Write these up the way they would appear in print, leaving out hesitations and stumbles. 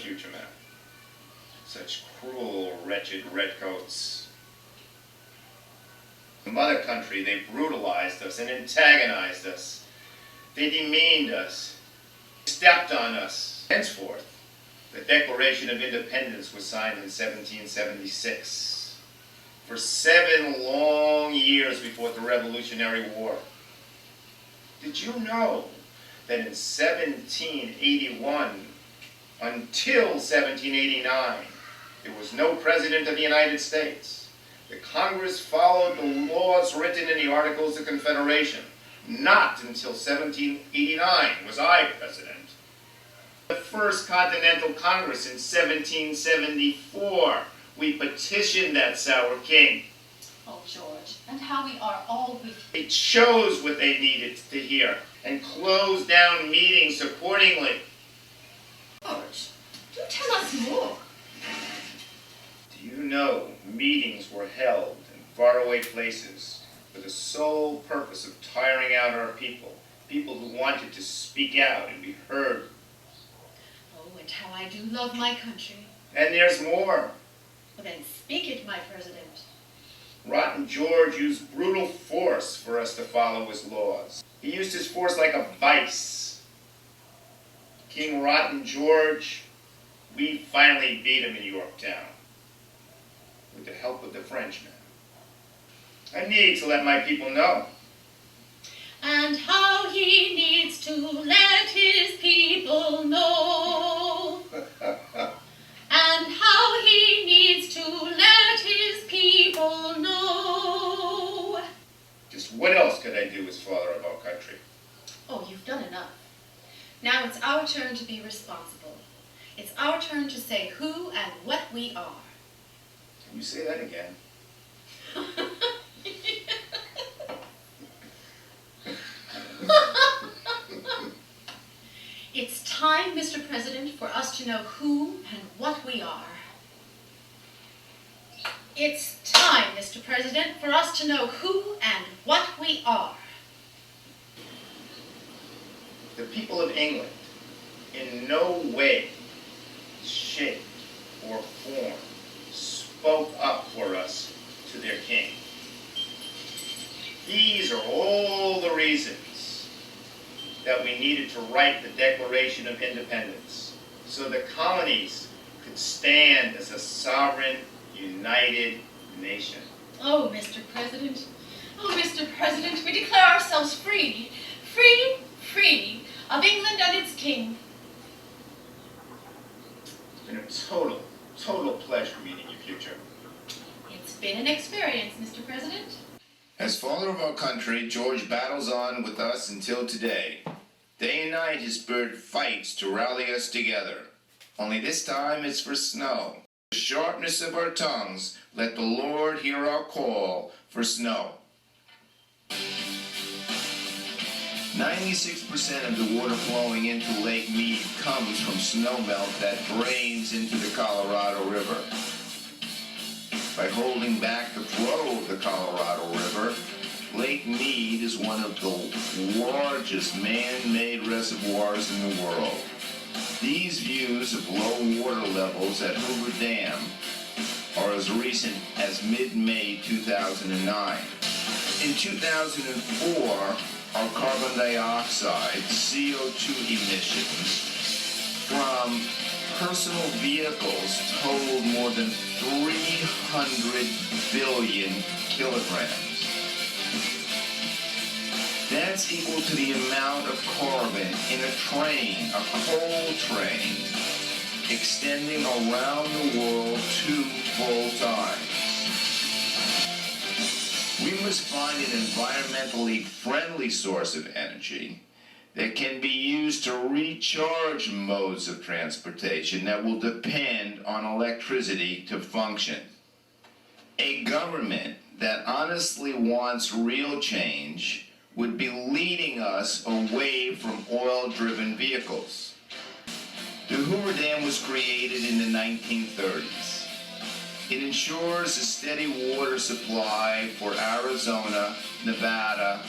future, man. Such cruel, wretched redcoats. The mother country, they brutalized us and antagonized us. They demeaned us, stepped on us. Henceforth, the Declaration of Independence was signed in 1776. For 7 long years before the Revolutionary War. Did you know that in 1781 until 1789, there was no President of the United States? The Congress followed the laws written in the Articles of Confederation. Not until 1789 was I president. The First Continental Congress in 1774, we petitioned that sour king. Oh, George, and how we are all with you. They chose what they needed to hear and closed down meetings accordingly. George, do tell us more. Do you know meetings were held in faraway places for the sole purpose of tiring out our people who wanted to speak out and be heard? Oh, and how I do love my country. And there's more. Well, then speak it, my president. Rotten George used brutal force for us to follow his laws. He used his force like a vice. King Rotten George, we finally beat him in Yorktown with the help of the Frenchmen. I need to let my people know. And how he needs to let his people know. And how he needs to let his people know. Just what else could I do as father of our country? Oh, you've done enough. Now it's our turn to be responsible. It's our turn to say who and what we are. Can you say that again? It's time, Mr. President, for us to know who and what we are. It's time, Mr. President, for us to know who and what we are. The people of England in no way, shape, or form spoke up for us to their king. These are all the reasons that we needed to write the Declaration of Independence so the colonies could stand as a sovereign, united nation. Oh, Mr. President. Oh, Mr. President, we declare ourselves free. Free, free of England and its king. It's been a total pleasure meeting you, future. It's been an experience, Mr. President. As father of our country, George battles on with us until today. Day and night his bird fights to rally us together. Only this time it's for snow. The sharpness of our tongues, let the Lord hear our call for snow. 96% of the water flowing into Lake Mead comes from snowmelt that drains into the Colorado River. By holding back the flow of the Colorado River, Lake Mead is one of the largest man-made reservoirs in the world. These views of low water levels at Hoover Dam are as recent as mid-May 2009. In 2004, our carbon dioxide, CO2 emissions from personal vehicles totaled more than 300 billion kilograms. That's equal to the amount of carbon in a train, a coal train, extending around the world 2 full times. We must find an environmentally friendly source of energy that can be used to recharge modes of transportation that will depend on electricity to function. A government that honestly wants real change would be leading us away from oil-driven vehicles. The Hoover Dam was created in the 1930s. It ensures a steady water supply for Arizona, Nevada,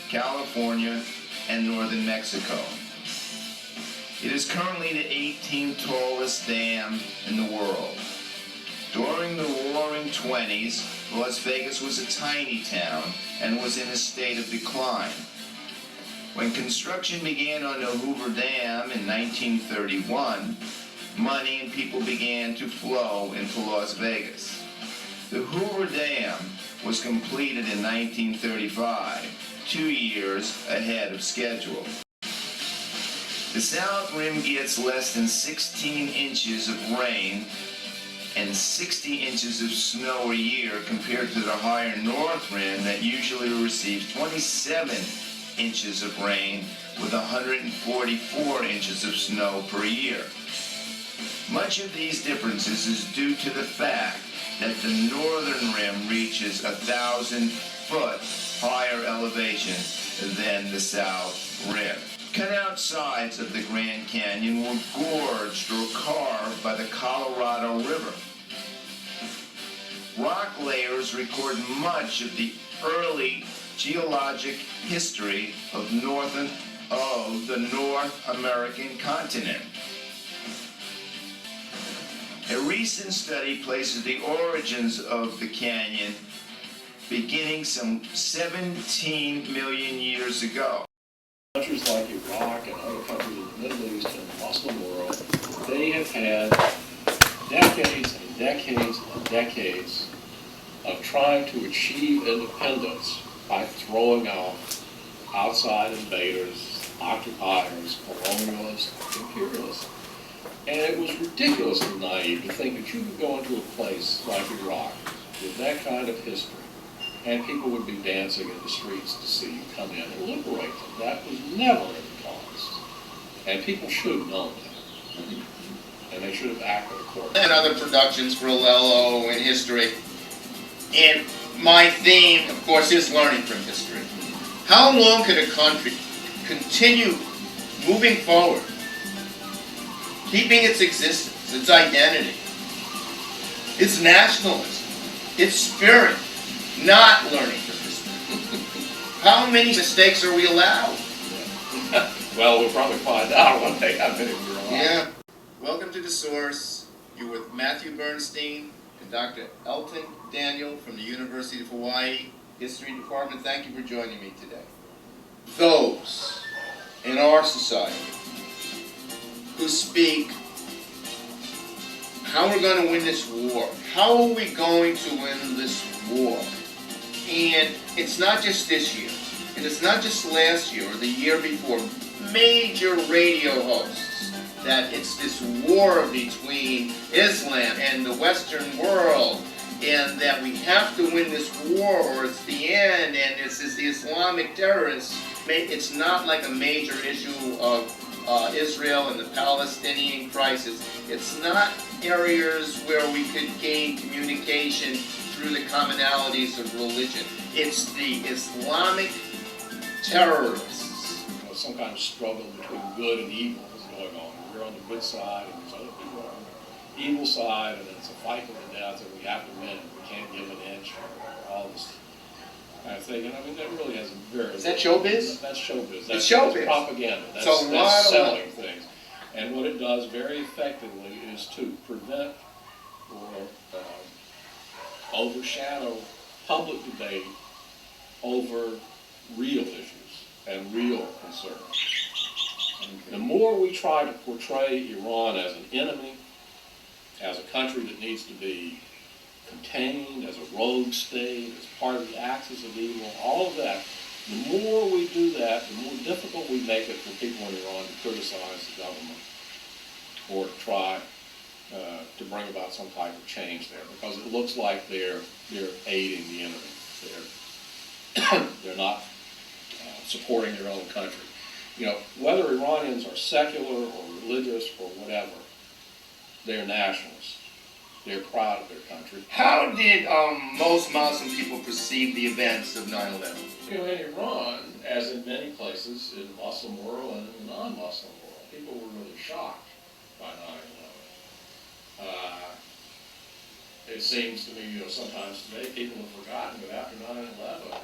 California, and northern Mexico. It is currently the 18th tallest dam Dam in the world. During the Roaring '20s, Las Vegas was a tiny town and was in a state of decline. When construction began on the Hoover Dam in 1931, money and people began to flow into Las Vegas. The Hoover Dam was completed in 1935, 2 years ahead of schedule. The South Rim gets less than 16 inches of rain and 60 inches of snow a year compared to the higher North Rim that usually receives 27 inches of rain with 144 inches of snow per year. Much of these differences is due to the fact that the Northern Rim reaches 1,000-foot higher elevation than the South Rim. Cut-out sides of the Grand Canyon were gorged or carved by the Colorado River. Rock layers record much of the early geologic history of the North American continent. A recent study places the origins of the canyon beginning some 17 million years ago. Countries like Iraq and other countries in the Middle East and the Muslim world, they have had decades and decades and decades of trying to achieve independence by throwing out outside invaders, occupiers, colonialists, imperialists. And it was ridiculously naive to think that you could go into a place like Iraq with that kind of history and people would be dancing in the streets to see you come in and liberate them. That was never in the cards. And people should have known that. And they should have acted accordingly. And other productions for Olelo and history. And my theme, of course, is learning from history. How long could a country continue moving forward, keeping its existence, its identity, its nationalism, its spirit, not learning from history? How many mistakes are we allowed? Well, we'll probably find out one day how many we're allowed. Yeah. Welcome to The Source. You're with Matthew Bernstein and Dr. Elton Daniel from the University of Hawaii History Department. Thank you for joining me today. Those in our society who speak how we're going to win this war, how are we going to win this war? And it's not just this year, and it's not just last year or the year before. Major radio hosts that it's this war between Islam and the Western world, and that we have to win this war or it's the end, and it's the Islamic terrorists. It's not like a major issue of Israel and the Palestinian crisis. It's not areas where we could gain communication through the commonalities of religion. It's the Islamic terrorists. Some kind of struggle between good and evil is going on. We're on the good side and there's other people on the evil side, and it's a fight to the death and we have to win. We can't give an inch or all this kind of thing. And I mean, that really has a very... Is that showbiz? That's showbiz. It's showbiz. That's propaganda. That's selling things. And what it does very effectively is to prevent or overshadow public debate over real issues and real concerns. The more we try to portray Iran as an enemy, as a country that needs to be contained, as a rogue state, as part of the axis of evil, all of that, the more we do that, the more difficult we make it for people in Iran to criticize the government or to try to bring about some type of change there, because it looks like they're aiding the enemy. They're not supporting their own country. You know, whether Iranians are secular or religious or whatever, they're nationalists. They're proud of their country. How did most Muslim people perceive the events of 9/11? You know, in Iran, as in many places in the Muslim world and in the non-Muslim world, people were really shocked by 9/11. It seems to me, you know, sometimes today people have forgotten that after 9/11,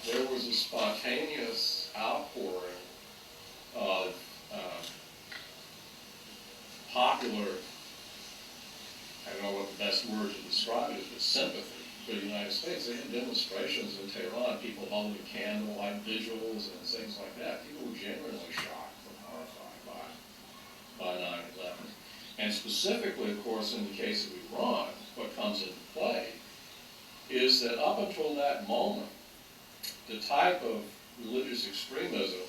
there was a spontaneous outpouring of popular I don't know what the best word to describe it is, but sympathy for the United States. They had demonstrations in Tehran, people holding candlelight vigils and things like that. People were genuinely shocked and horrified by 9/11. And specifically, of course, in the case of Iran, what comes into play is that up until that moment, the type of religious extremism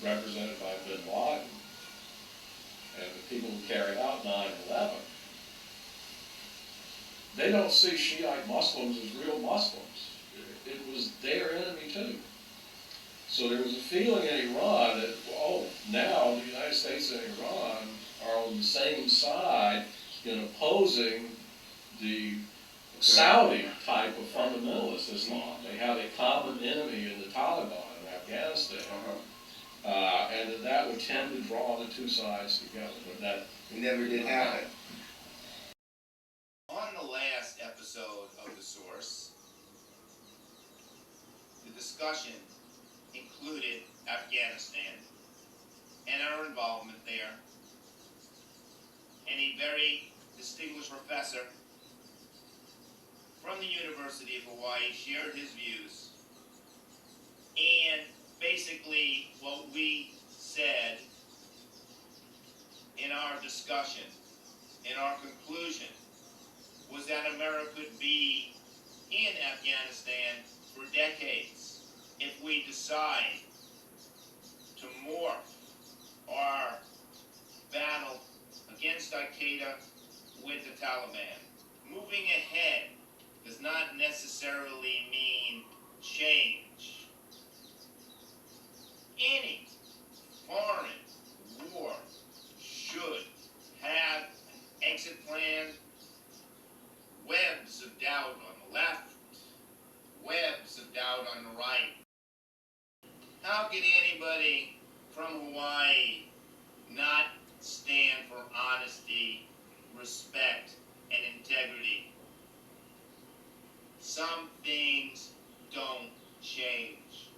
represented by bin Laden and the people who carried out 9/11, they don't see Shiite Muslims as real Muslims. It was their enemy too. So there was a feeling in Iran that, oh, now the United States and Iran are on the same side in opposing the Saudi type of fundamentalist Islam. They have a common enemy in the Taliban in Afghanistan. And that would tend to draw the two sides together. But that Never did happen. On the last episode of The Source, the discussion included Afghanistan and our involvement there, and a very distinguished professor from the University of Hawaii shared his views, and basically what we said in our discussion, in our conclusion, was that America could be in Afghanistan for decades if we decide to morph our battle against Al-Qaeda with the Taliban. Moving ahead does not necessarily mean change. Any foreign war should have an exit plan, webs of doubt on the left, webs of doubt on the right. How can anybody from Hawaii not stand for honesty, respect, and integrity? Some things don't change.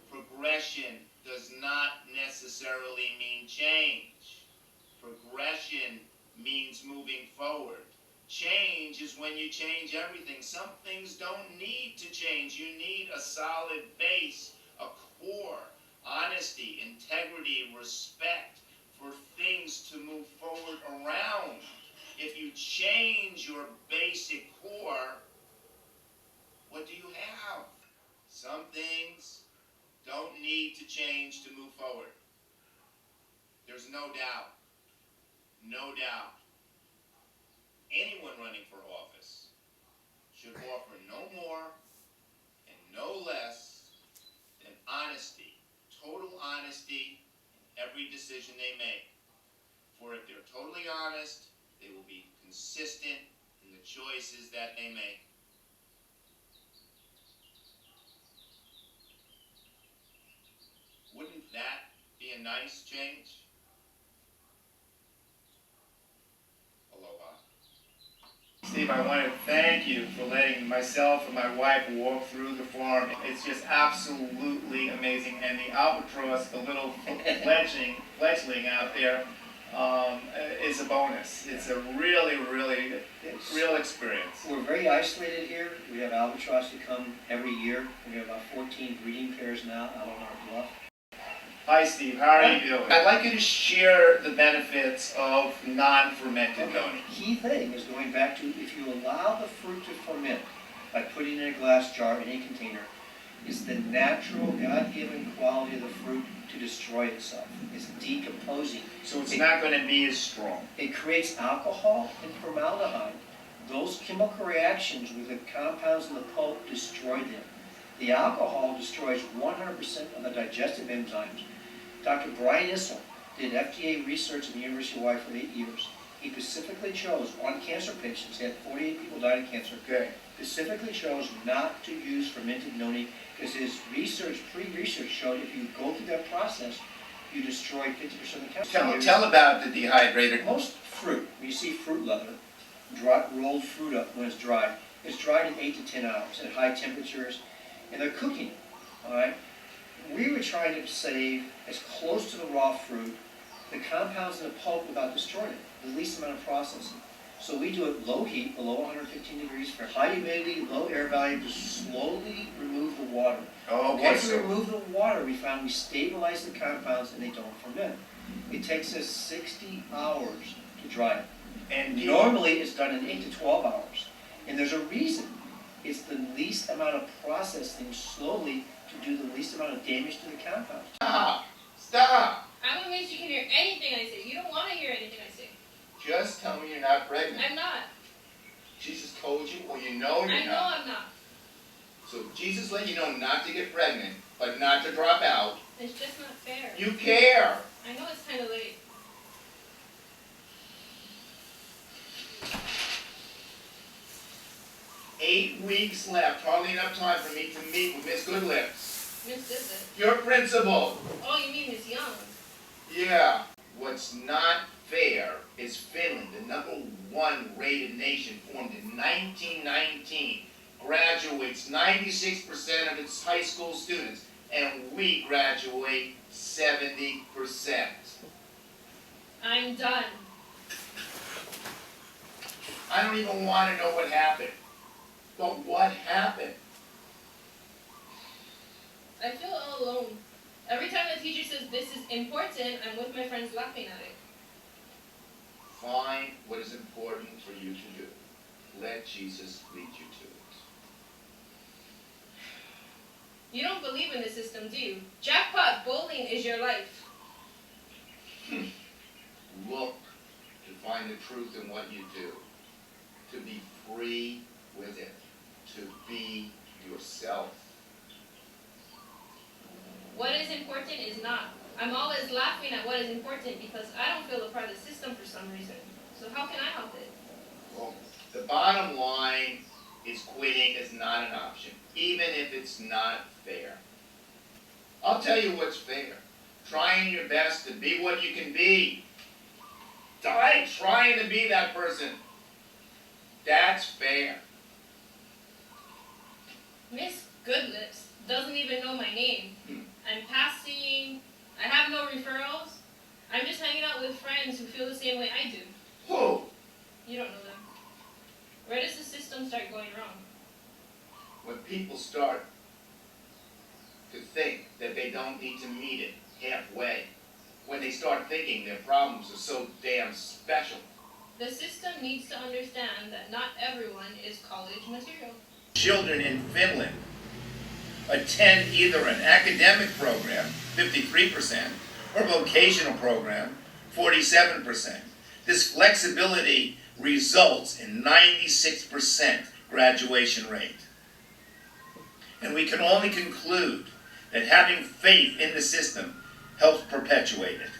Progression does not necessarily mean change. Progression means moving forward. Change is when you change everything. Some things don't need to change. You need a solid base, a core, honesty, integrity, respect for things to move forward around. If you change your basic core, what do you have? Some things don't need to change to move forward. There's no doubt. No doubt. Anyone running for office should offer no more and no less than honesty, total honesty in every decision they make. For if they're totally honest, they will be consistent in the choices that they make. Wouldn't that be a nice change? Aloha. Steve, I want to thank you for letting myself and my wife walk through the farm. It's just absolutely amazing. And the albatross, the little fledgling out there, is a bonus. It's a really, really real experience. We're very isolated here. We have albatross that come every year. We have about 14 breeding pairs now out on our bluff. Hi, Steve. How are you doing? I'd like you to share the benefits of non-fermented noni. The key thing is going back to if you allow the fruit to ferment by putting it in a glass jar, in a container, it's the natural, God-given quality of the fruit to destroy itself. It's decomposing. So it's not going to be as strong. It creates alcohol and formaldehyde. Those chemical reactions with the compounds in the pulp destroy them. The alcohol destroys 100% of the digestive enzymes. Dr. Brian Issel did FDA research at the University of Hawaii for 8 years. He specifically chose on cancer patients, he had 48 people died of cancer, Okay. specifically chose not to use fermented noni because his research, pre-research showed if you go through that process, you destroy 50% of the cancer. Tell about the dehydrated. Most fruit, when you see fruit leather, rolled fruit up when it's dried in 8 to 10 hours at high temperatures, and they're cooking it, all right? We were trying to save as close to the raw fruit, the compounds in the pulp without destroying it, the least amount of processing. So we do it low heat, below 115 degrees for high humidity, low air value to slowly remove the water. Okay, Once we so remove the water, we found we stabilize the compounds and they don't ferment. It takes us 60 hours to dry it. and do Normally, it's done in 8 to 12 hours. And there's a reason. It's the least amount of processing slowly to do the least amount of damage to the compounds. stop. I'm amazed you can hear anything I say. You don't want to hear anything I say. Just tell me you're not pregnant. I'm not. Jesus told you, or you know you're I know not. I'm not. So Jesus let you know not to get pregnant, but not to drop out. It's just not fair. You care. I know it's kind of late. Eight weeks left, hardly enough time for me to meet with Miss Goodlips, Miss Dissett. your principal. Oh, you mean Miss Young? Yeah. What's not fair is Finland, the #1 rated nation, formed in 1919, graduates 96% of its high school students, and we graduate 70%. I'm done. I don't even want to know what happened. But what happened? I feel all alone. Every time the teacher says this is important, I'm with my friends laughing at it. Find what is important for you to do. Let Jesus lead you to it. You don't believe in the system, do you? Jackpot bowling is your life. Look to find the truth in what you do. To be free with it. To be yourself. What is important is not. I'm always laughing at what is important because I don't feel a part of the system for some reason. So how can I help it? Well, the bottom line is quitting is not an option, even if it's not fair. I'll tell you what's fair. Trying your best to be what you can be. Trying to be that person. That's fair. Miss Goodlips doesn't even know my name. I'm passing. I have no referrals. I'm just hanging out with friends who feel the same way I do. Who? You don't know them. Where does the system start going wrong? When people start to think that they don't need to meet it halfway. When they start thinking their problems are so damn special. The system needs to understand that not everyone is college material. Children in Finland attend either an academic program, 53%, or vocational program, 47%. This flexibility results in 96% graduation rate. And we can only conclude that having faith in the system helps perpetuate it.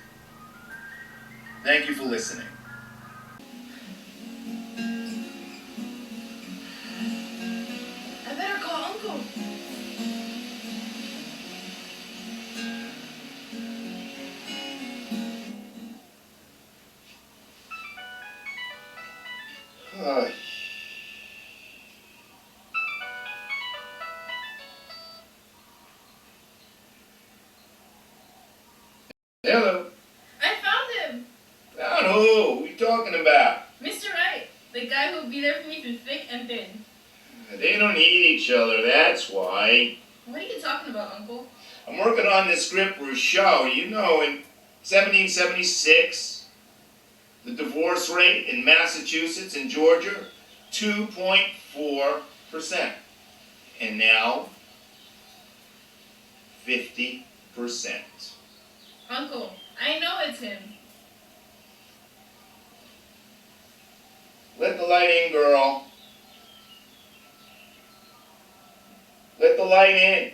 Thank you for listening. I better call Uncle. Hello. I found him! Found who? Who are you talking about? Mr. Wright, the guy who will be there for me through thick and thin. They don't need each other, that's why. What are you talking about, Uncle? I'm working on this script for a show. You know, in 1776, the divorce rate in Massachusetts and Georgia, 2.4%. And now, 50%. Uncle, I know it's him. Let the light in, girl. Let the light in.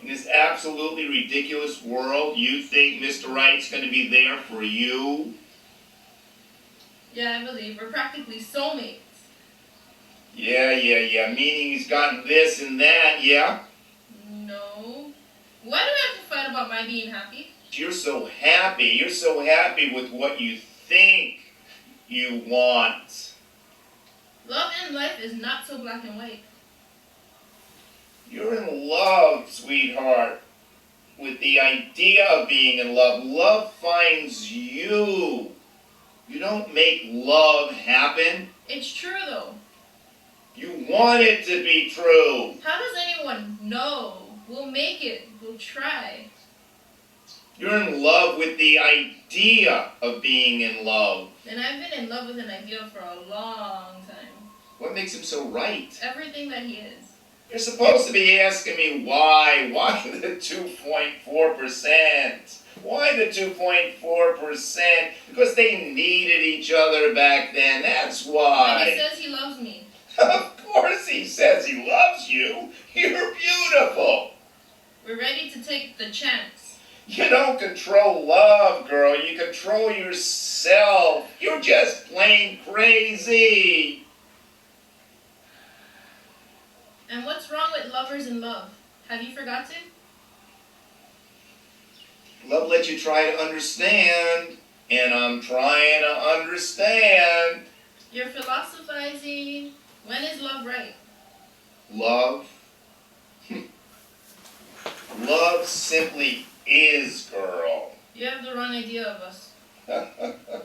In this absolutely ridiculous world, you think Mr. Wright's going to be there for you? Yeah, I believe. We're practically soulmates. Yeah. Meaning he's gotten this and that, yeah? No. Why do we have to fight about my being happy? You're so happy. You're so happy with what you think you want. Love and life is not so black and white. You're in love, sweetheart, with the idea of being in love. Love finds you. You don't make love happen. It's true though. You want it to be true. How does anyone know? We'll make it. We'll try. You're in love with the idea of being in love. And I've been in love with an idea for a long time. What makes him so right? Everything that he is. You're supposed to be asking me why. Why the 2.4%? Why the 2.4%? Because they needed each other back then. That's And he why. says he loves me. Of course he says he loves you. You're beautiful. We're ready to take the chance. You don't control love, girl. You control yourself. You're just plain crazy. And what's wrong with lovers in love? Have you forgotten? Love lets you try to understand, and I'm trying to understand. You're philosophizing. When is love right? Love? Love simply is, girl. You have the wrong idea of us.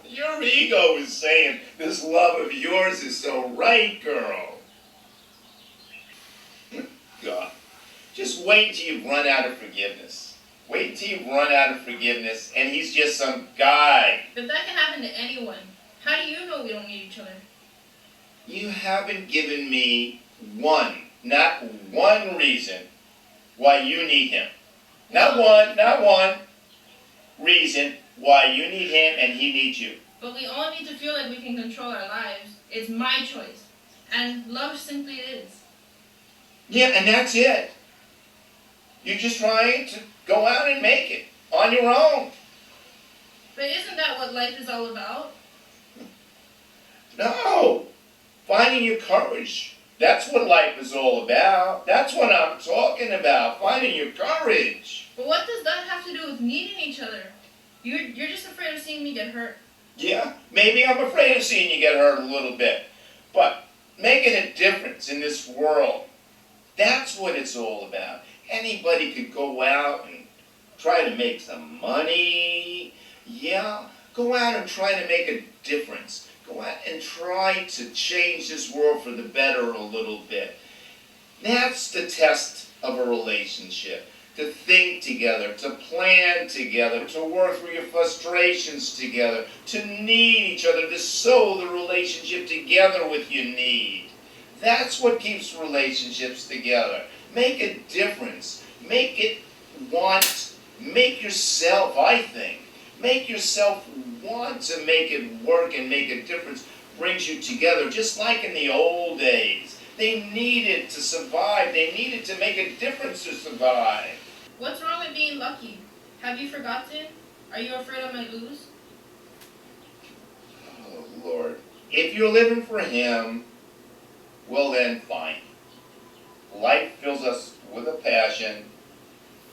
Your ego is saying this love of yours is so right, girl. God. Just wait till you run out of forgiveness. Wait till you run out of forgiveness and he's just some guy. But that can happen to anyone. How do you know we don't need each other? You haven't given me not one reason why you need him. Not one reason why you need him and he needs you. But we all need to feel like we can control our lives. It's my choice. And love simply is. Yeah, and that's it. You're just trying to go out and make it on your own. But isn't that what life is all about? No. Finding your courage. That's what life is all about. That's what I'm talking about. Finding your courage. But what does that have to do with needing each other? You're just afraid of seeing me get hurt. Yeah, maybe I'm afraid of seeing you get hurt a little bit. But making a difference in this world, that's what it's all about. Anybody could go out and try to make some money. Yeah, go out and try to make a difference. Go out and try to change this world for the better a little bit. That's the test of a relationship. To think together, to plan together, to work through your frustrations together, to need each other, to sew the relationship together with your need. That's what keeps relationships together. Make a difference. Make yourself, I think. Make yourself want to make it work and make a difference. Brings you together, just like in the old days. They needed to survive. They needed to make a difference to survive. What's wrong with being lucky? Have you forgotten? Are you afraid I might lose? Oh, Lord. If you're living for him, well then, fine. Life fills us with a passion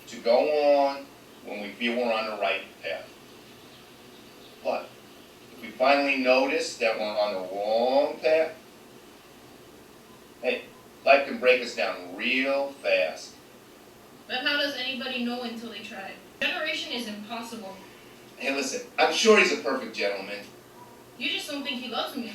to go on when we feel we're on the right path. But if we finally notice that we're on the wrong path, hey, life can break us down real fast. But how does anybody know until they try? Generation is impossible. Hey, listen, I'm sure he's a perfect gentleman. You just don't think he loves me.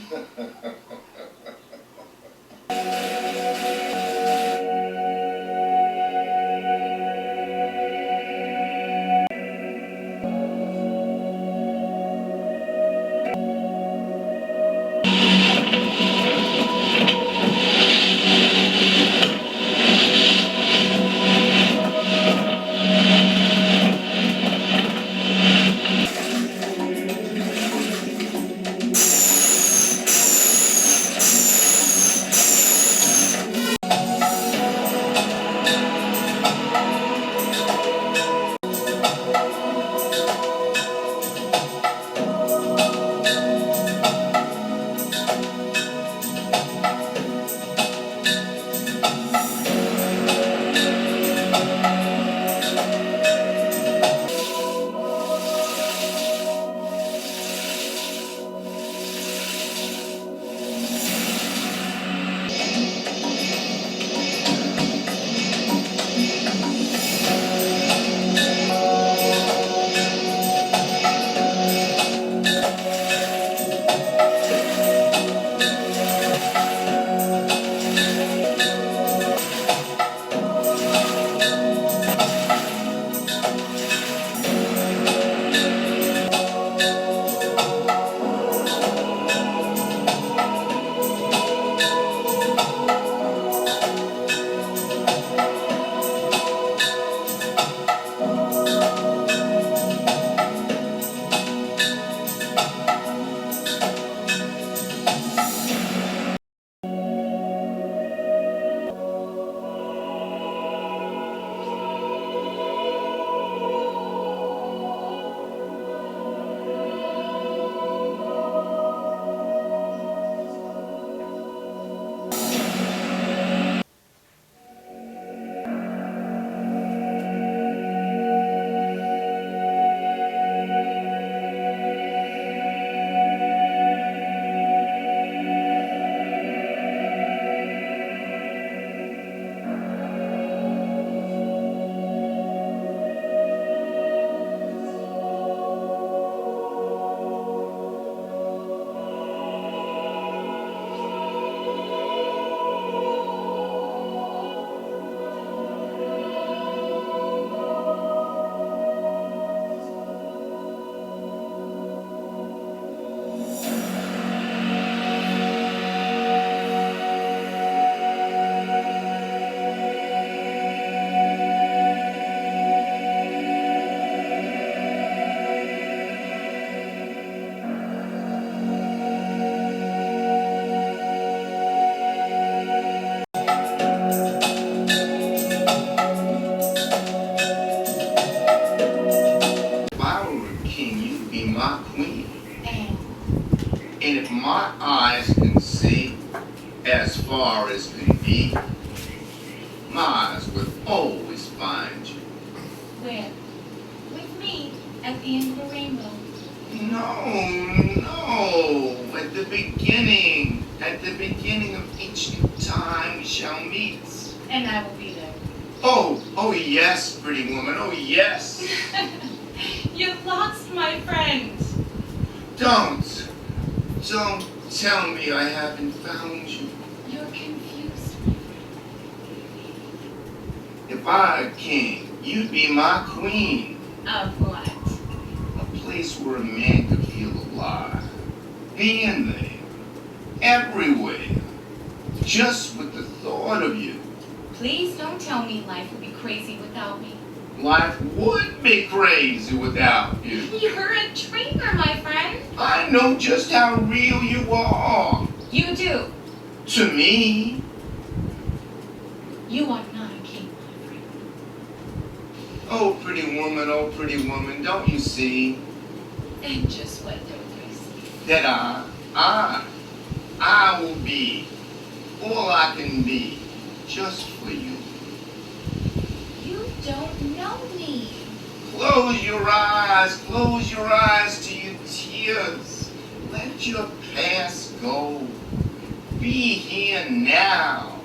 eyes can see, as far as can be, my eyes will always find you. Where? With me, at the end of the rainbow. No, at the beginning of each new time we shall meet. And I will be there. Oh yes, pretty woman, oh yes. You've lost my friend. Don't tell me I haven't found you. You're confused. If I were king, you'd be my queen. Of what? A place where a man could feel alive. Being there. Everywhere. Just with the thought of you. Please don't tell me life would be crazy without me. Life would be crazy without you. You're a dreamer, my friend. I know just how real you are. You do. To me. You are not a king, my friend. Oh, pretty woman, don't you see And just what don't I see? that I will be all I can be just for you. You don't know me. Close your eyes to your tears. Let your past go. Be here now.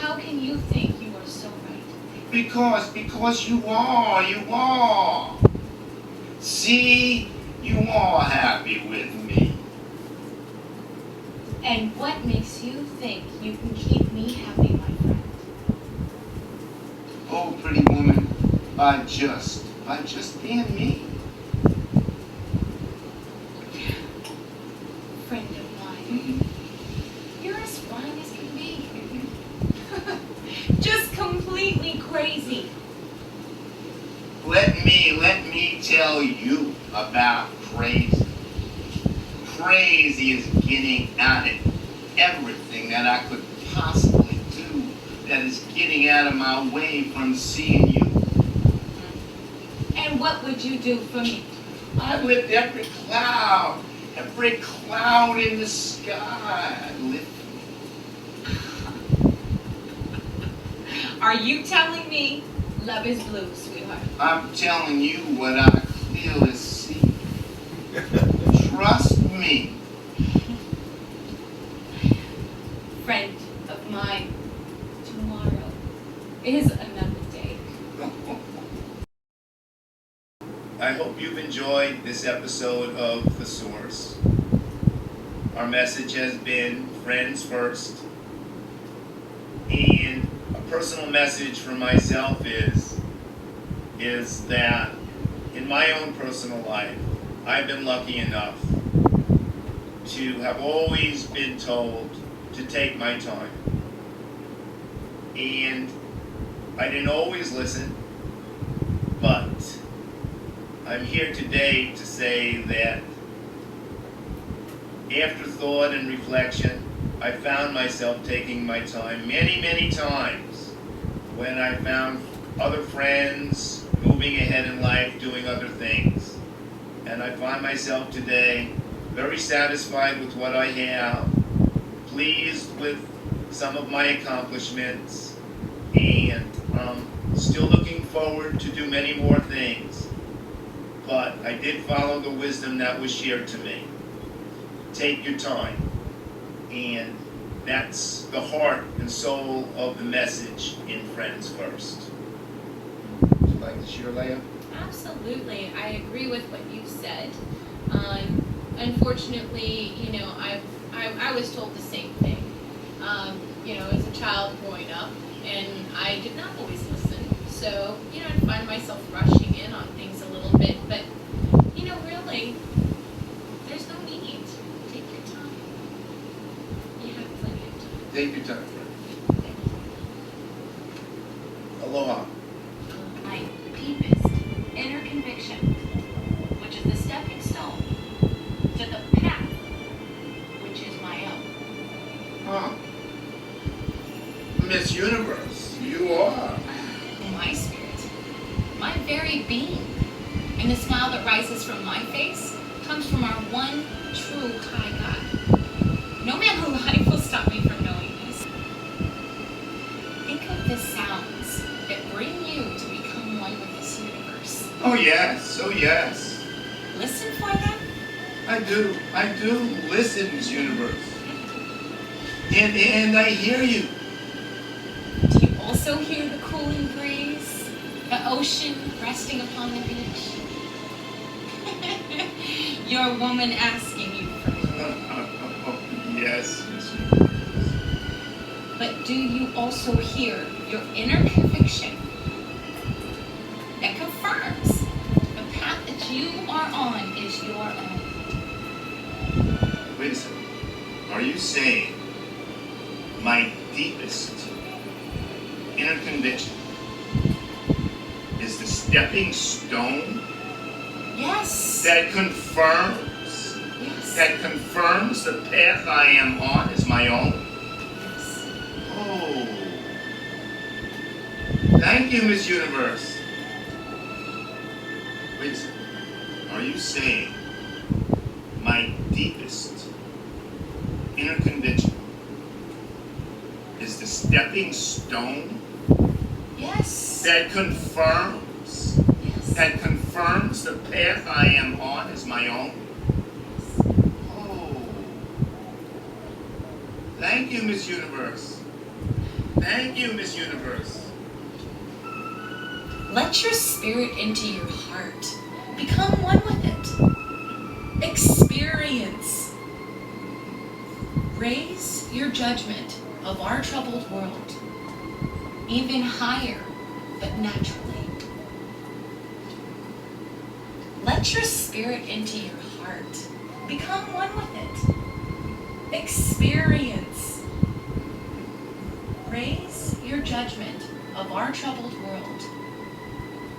How can you think you are so right? Because you are. See, you are happy with me. And what makes you think you can keep me happy, my friend? Oh, pretty woman, by just being me. Friend of mine. Mhm. You're as fine as can be. Just completely crazy. Let me tell you about crazy. Crazy is getting out of everything that I could possibly do. That is getting out of my way from seeing you. And what would you do for me? I lift every cloud in the sky. I lift. Are you telling me love is blue, sweetheart? I'm telling you what I clearly see. Trust me. Friend of mine, tomorrow is another day. I hope you've enjoyed this episode of The Source. Our message has been friends first. And a personal message from myself is that in my own personal life, I've been lucky enough to have always been told to take my time. And I didn't always listen, but I'm here today to say that after thought and reflection, I found myself taking my time many times when I found other friends moving ahead in life, doing other things. And I find myself today very satisfied with what I have, pleased with some of my accomplishments, and still looking forward to do many more things. But I did follow the wisdom that was shared to me. Take your time. And that's the heart and soul of the message in Friends First. Would you like to share, Leah? Absolutely, I agree with what you said. Unfortunately, I was told the same thing. As a child growing up, and I did not always listen. So, I find myself rushing in on things a little bit, but really, there's no need. Take your time. You have plenty of time. Take your time, friend. Aloha. My deepest inner conviction, which is the stepping stone to the path, which is my own. Huh. Miss Universe, you are. My spirit, my very being, and the smile that rises from my face comes from our one true high God. yes, oh yes. Listen for them? I do listen, Miss Universe. And I hear you. Do you also hear the cooling breeze? The ocean resting upon the beach? Your woman asking you for me. Yes, Miss Universe. But do you also hear your inner conviction that confirms the path that you are on is your own? Wait a second. Are you saying my deepest inner conviction is the stepping stone Yes. that confirms Yes. the path I am on is my own? Yes. Oh. Thank you, Miss Universe. Wait a second. Are you saying my deepest inner conviction is the stepping stone Yes. that confirms Yes. the path I am on is my own? Oh. Thank you, Miss Universe. Thank you, Miss Universe. Let your spirit into your heart. Become one with it. Experience. Raise your judgment of our troubled world even higher, but naturally. Let your spirit into your heart. Become one with it. Experience. Raise your judgment of our troubled world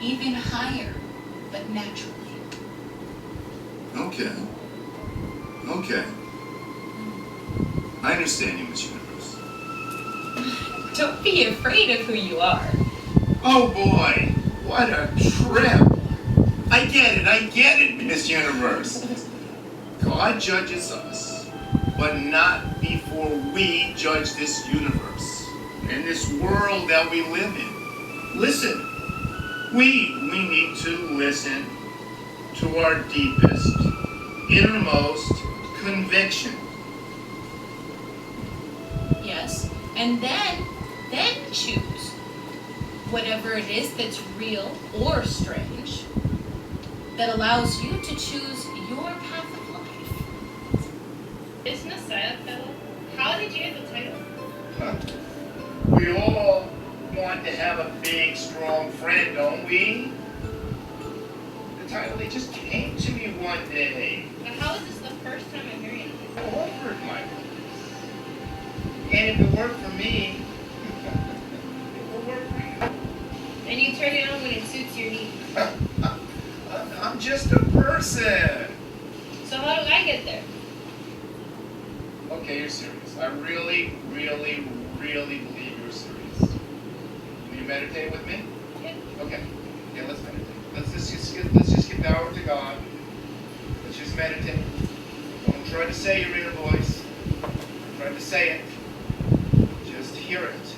even higher, but naturally. Okay. I understand you, Miss Universe. Don't be afraid of who you are. Oh boy, what a trip. I get it, Miss Universe. God judges us, but not before we judge this universe and this world that we live in. Listen, we need to listen to our deepest, innermost conviction. Yes. And then choose whatever it is that's real or strange that allows you to choose your path of life. Is Messiah fellow? How did you get the title? We all want to have a big, strong friend, don't we? The title, it just came to me one day. But how is this the first time I'm hearing it? I offered my voice. And if it worked for me, it will work for you. And you turn it on when it suits your needs. I'm just a person. So how do I get there? Okay, you're serious. I really believe you're serious. Will you meditate with me? Yeah. Okay. Yeah, let's meditate. Let's just get down to God. Let's just meditate. Don't try to say your inner voice. Don't try to say it. Just hear it.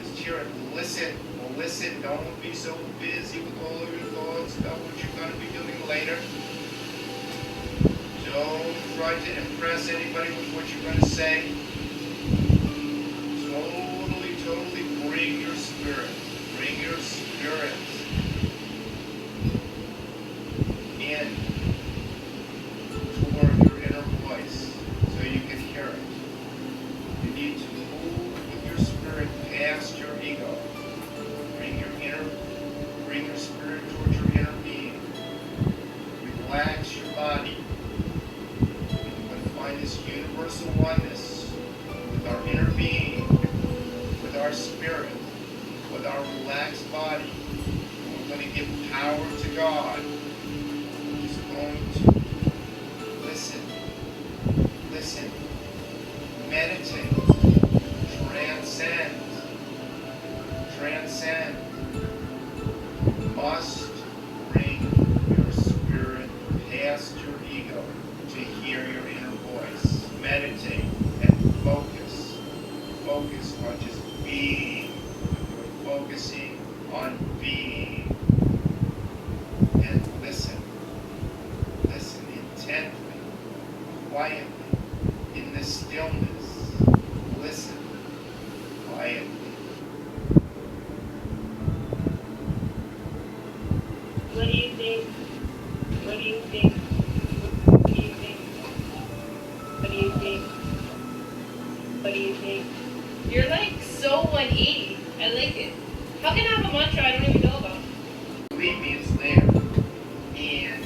Just hear it. Listen. Listen. Don't be so busy with all of your thoughts about what you're going to be doing later. Don't try to impress anybody with what you're going to say. Totally bring your spirit. Bring your spirit in toward your inner voice so you can hear it. You need to move with your spirit past your ego. Bring your spirit towards your inner being. Relax your body. You're going to find this universal oneness with our inner being, with our spirit, with our relaxed body. And we're going to give power to God. We're just going to listen, meditate, transcend. You must bring your spirit past your ego to hear your inner voice. Meditate and focus. Focus on just being. You're focusing on being. And What do you think? You're like so 180. I like it. How can I have a mantra I don't even know about? Believe me, it's there. And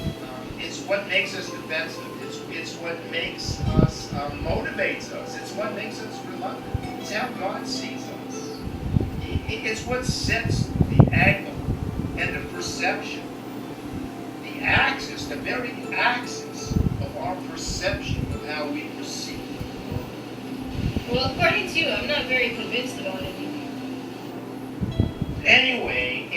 it's what makes us defensive. It's what makes us, motivates us. It's what makes us reluctant. It's how God sees us. It's what sets the angle and the perception. The axis, the very axis of our perception of how we perceive the world. Well, according to you, I'm not very convinced about anything. Anyway,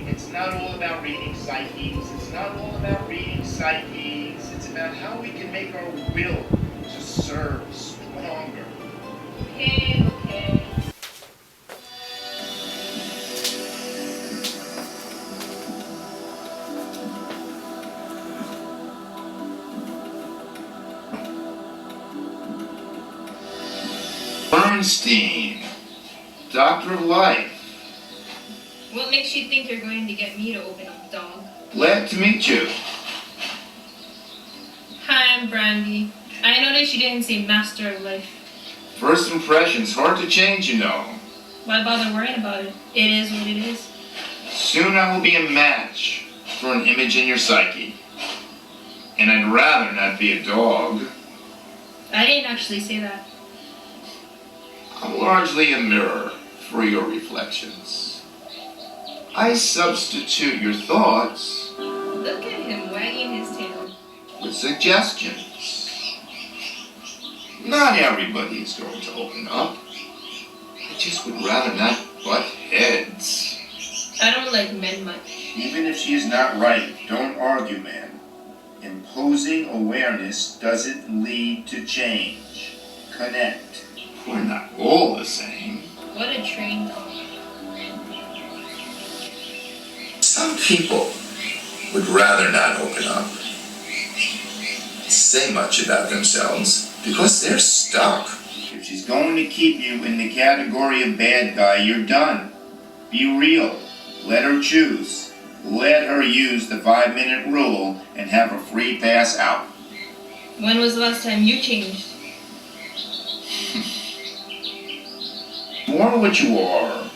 it's not all about reading psyches. It's not all about reading psyches. It's about how we can make our will to serve stronger. Okay. Bernstein, Doctor of Life. What makes you think you're going to get me to open up, dog? Glad to meet you. Hi, I'm Brandy. I noticed you didn't say Master of Life. First impressions hard to change, you know. Why bother worrying about it? It is what it is. Soon I will be a match for an image in your psyche. And I'd rather not be a dog. I didn't actually say that. I'm largely a mirror for your reflections. I substitute your thoughts Look at him wagging his tail. with suggestions. Not everybody is going to open up. I just would rather not butt heads. I don't like men much. Even if she is not right, don't argue, man. Imposing awareness doesn't lead to change. Connect. We're not all the same. What a train dog. Some people would rather not open up, say much about themselves, because they're stuck. If she's going to keep you in the category of bad guy, you're done. Be real. Let her choose. Let her use the 5-minute rule and have a free pass out. When was the last time you changed? More what you are,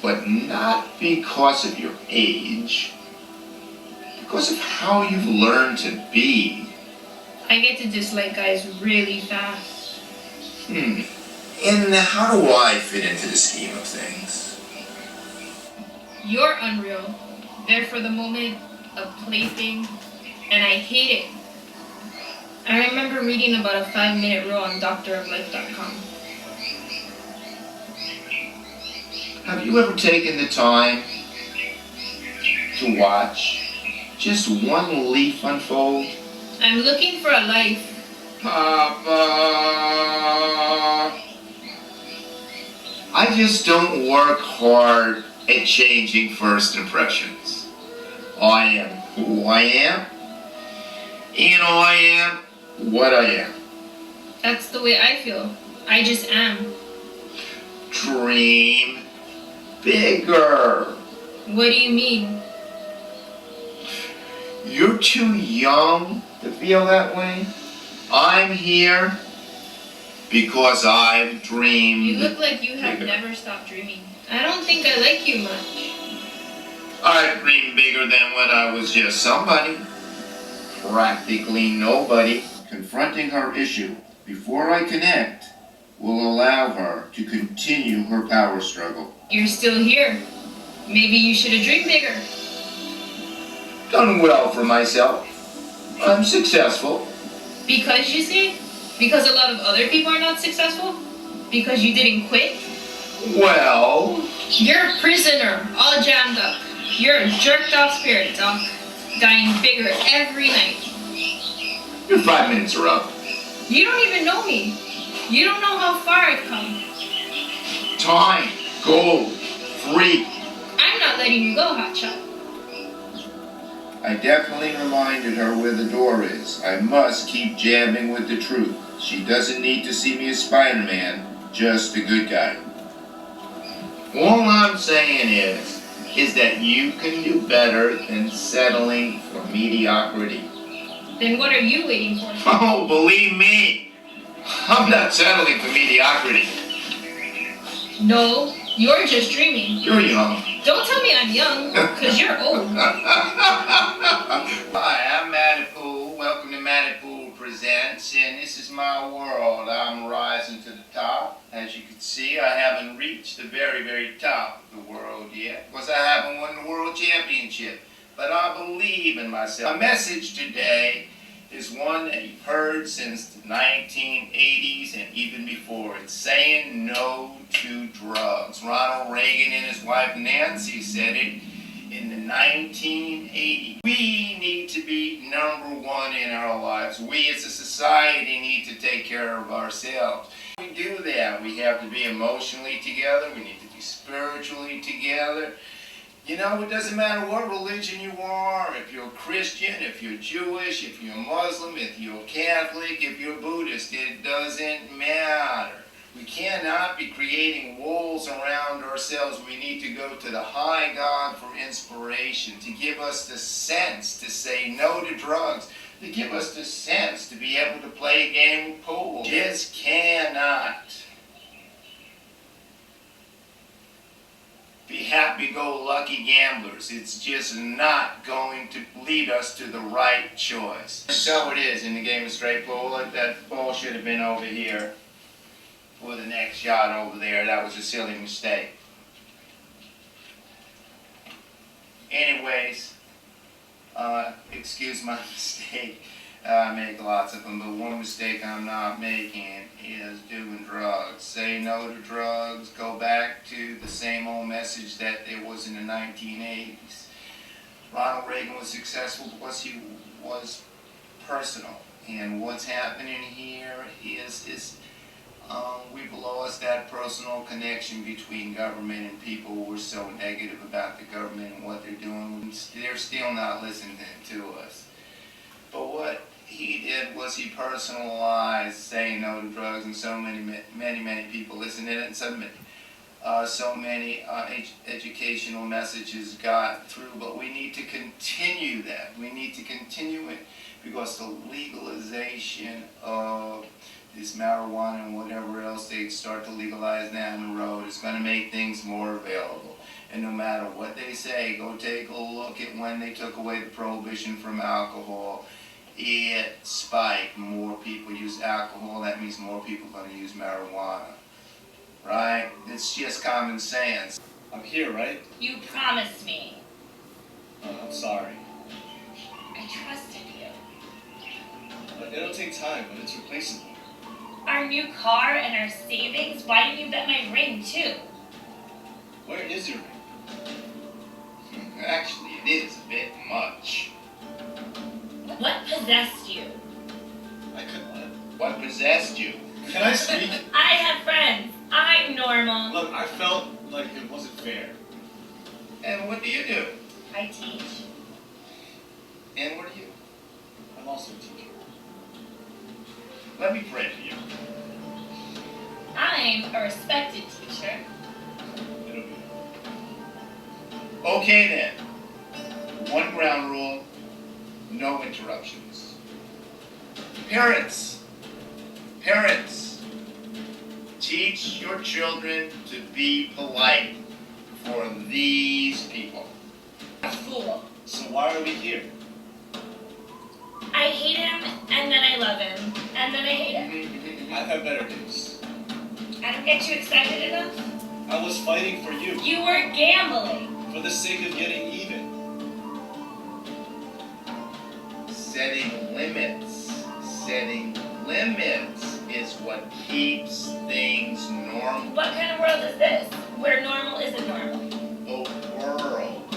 but not because of your age, because of how you've learned to be. I get to dislike guys really fast. And how do I fit into the scheme of things? You're unreal. There for the moment, a plaything, and I hate it. I remember reading about a 5-minute rule on droflife.com. Have you ever taken the time to watch just one leaf unfold? I'm looking for a life. Papa! I just don't work hard at changing first impressions. I am who I am, and I am what I am. That's the way I feel. I just am. Dream bigger. What do you mean? You're too young to feel that way. I'm here because I've dreamed. You look like you have bigger. never stopped dreaming. I don't think I like you much. I've dreamed bigger than when I was just somebody. Practically nobody. Confronting her issue before I connect will allow her to continue her power struggle. You're still here. Maybe you should have dreamed bigger. Done well for myself. I'm successful. Because you say? Because a lot of other people are not successful? Because you didn't quit? Well, You're a prisoner, all jammed up. You're a jerked off spirit, Doc. Dying bigger every night. your 5 minutes are up. You don't even know me. You don't know how far I've come. Time, gold, freak. I'm not letting you go, Hotshot. I definitely reminded her where the door is. I must keep jabbing with the truth. She doesn't need to see me as Spider-Man, just a good guy. All I'm saying is that you can do better than settling for mediocrity. Then what are you waiting for? Oh, believe me, I'm not settling for mediocrity. No, you're just dreaming. You're young. Don't tell me I'm young, because you're old. Hi, I'm Matty Pool. Welcome to Matty Pool Presents, and this is my world. I'm rising to the top. As you can see, I haven't reached the very, very top of the world yet, because I haven't won the world championship. But I believe in myself. My message today is one that you've heard since the 1980s and even before. It's saying no to drugs. Ronald Reagan and his wife Nancy said it in the 1980s. We need to be number one in our lives. We as a society need to take care of ourselves. We do that. We have to be emotionally together. We need to be spiritually together. You know, it doesn't matter what religion you are, if you're Christian, if you're Jewish, if you're Muslim, if you're Catholic, if you're Buddhist, it doesn't matter. We cannot be creating walls around ourselves. We need to go to the high God for inspiration, to give us the sense to say no to drugs, to give us the sense to be able to play a game of pool. Just cannot be happy-go-lucky gamblers. It's just not going to lead us to the right choice. So it is in the game of straight pool. That ball should have been over here for the next shot over there. That was a silly mistake. Anyways, excuse my mistake. I make lots of them, but one mistake I'm not making is doing drugs. Say no to drugs. Go back to the same old message that it was in the 1980s. Ronald Reagan was successful because he was personal. And what's happening here is we've lost that personal connection between government and people who are so negative about the government and what they're doing. They're still not listening to us. But what he did was he personalized saying no to drugs, and so many people listened to it, and so many educational messages got through. But we need to continue that. We need to continue it because the legalization of this marijuana and whatever else they start to legalize down the road is going to make things more available. And no matter what they say, go take a look at when they took away the prohibition from alcohol. It spiked. More people use alcohol. That means more people are going to use marijuana. Right? It's just common sense. I'm here, right? You promised me. I'm sorry. I trusted you. It'll take time, but it's replaceable. Our new car and our savings, why didn't you bet my ring too? Where is your ring? Actually, it is a bit much. What possessed you? I couldn't let. What possessed you? Can I speak? I have friends. I'm normal. Look, I felt like it wasn't fair. And what do you do? I teach. And what are you? I'm also a teacher. Let me pray for you. I'm a respected teacher. It'll be. Okay then. One ground rule. No interruptions. Parents, teach your children to be polite for these people. Fool. So why are we here? I hate him, and then I love him, and then I hate him. I've had better days. I don't get you excited enough. I was fighting for you. You were gambling. For the sake of getting even. Setting limits is what keeps things normal. What kind of world is this, where normal isn't normal? A world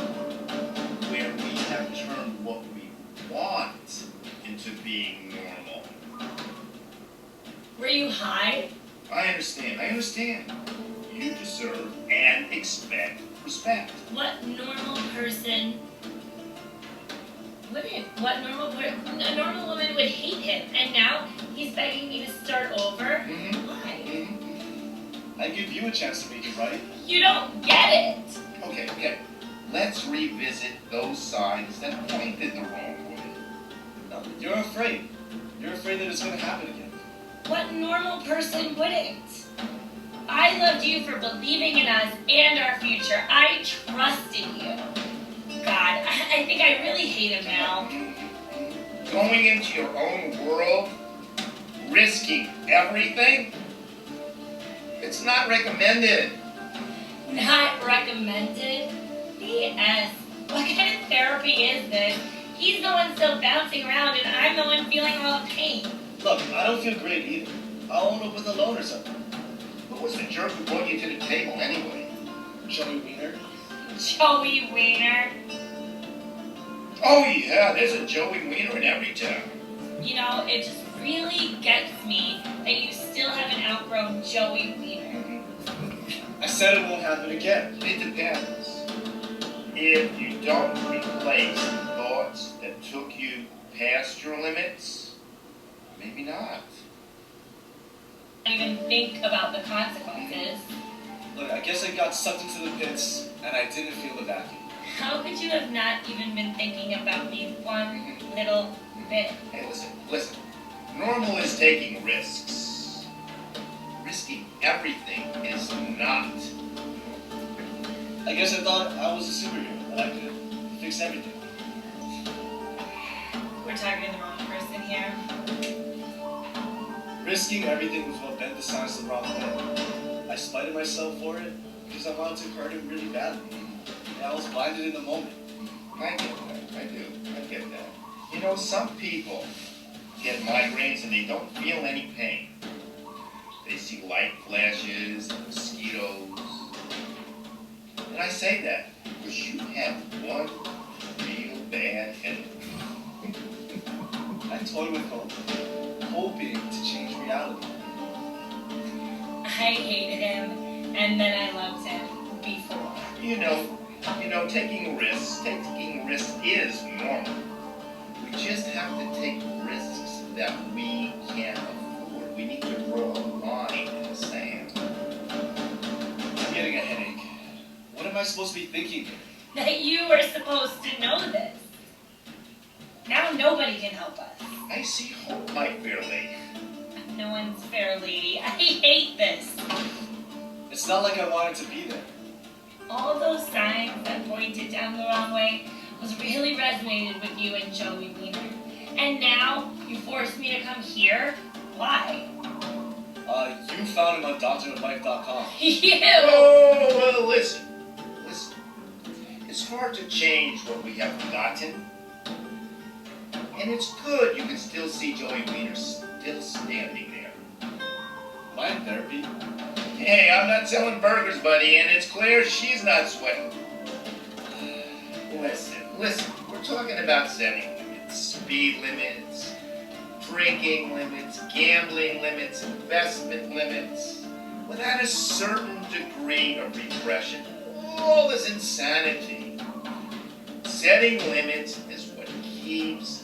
where we have turned what we want into being normal. Were you high? I understand. You deserve and expect respect. What normal person wouldn't? A normal woman would hate him, and now he's begging me to start over? Mm-hmm. Why? I give you a chance to make it right. You don't get it. Okay. Let's revisit those signs that pointed the wrong way. No, you're afraid. You're afraid that it's going to happen again. What normal person wouldn't? I loved you for believing in us and our future. I trusted you. God, I think I really hate him now. Going into your own world, risking everything, it's not recommended. Not recommended? BS. What kind of therapy is this? He's the one still bouncing around and I'm the one feeling all the pain. Look, I don't feel great either. I'll own up with a loan or something. Who was the jerk who brought you to the table anyway? Joey Wiener. Joey Wiener. Oh yeah, there's a Joey Wiener in every town. You know, it just really gets me that you still haven't outgrown Joey Wiener. I said it won't happen again. It depends. If you don't replace thoughts that took you past your limits, maybe not. I don't even think about the consequences. Look, I guess I got sucked into the pits, and I didn't feel the vacuum. How could you have not even been thinking about me one little bit? Hey, listen. Normal is taking risks. Risking everything is not. I guess I thought I was a superhero, that I could fix everything. We're talking to the wrong person here. Risking everything was what bent the science the wrong way. I spited myself for it because I wanted to hurt him really badly. And I was blinded in the moment. I get that. I get that. You know, some people get migraines and they don't feel any pain. They see light flashes, mosquitoes. And I say that because you have one real bad headache. I toyed with hope, hoping to change reality. I hated him, and then I loved him before. You know, taking risks is normal. We just have to take risks that we can afford. We need to draw a line in the sand. I'm getting a headache. What am I supposed to be thinking here? That you were supposed to know this. Now nobody can help us. I see hope, my fair lady. No one's fair lady. I hate this. It's not like I wanted to be there. All those signs that pointed down the wrong way was really resonated with you and Joey Wiener. And now you forced me to come here? Why? You found him on drlife.com. You! Oh, well, listen. It's hard to change what we have forgotten. And it's good you can still see Joey Wiener still standing there. Am I in therapy? Hey, I'm not selling burgers, buddy, and it's clear she's not sweating. Listen, we're talking about setting limits, speed limits, drinking limits, gambling limits, investment limits. Without a certain degree of repression, all is insanity. Setting limits is what keeps